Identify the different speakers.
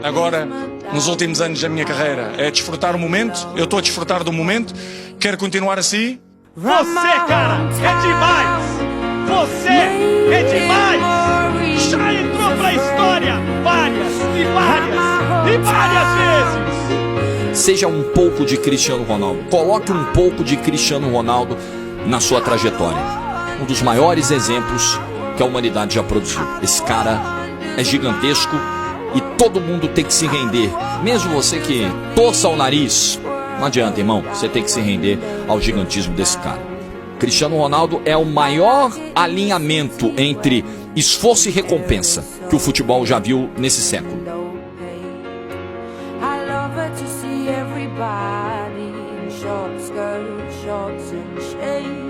Speaker 1: agora, nos últimos anos da minha carreira, é desfrutar o momento. Eu estou a desfrutar do momento, quero continuar assim.
Speaker 2: Você, cara, é demais! Você é demais! Já entrou pra história várias e várias e várias vezes!
Speaker 3: Seja um pouco de Cristiano Ronaldo. Coloque um pouco de Cristiano Ronaldo na sua trajetória. Um dos maiores exemplos que a humanidade já produziu. Esse cara é gigantesco e todo mundo tem que se render. Mesmo você que torça o nariz, não adianta, irmão. Você tem que se render ao gigantismo desse cara. Cristiano Ronaldo é o maior alinhamento entre esforço e recompensa que o futebol já viu nesse século.
Speaker 4: Everybody in short skirts, shorts and shades.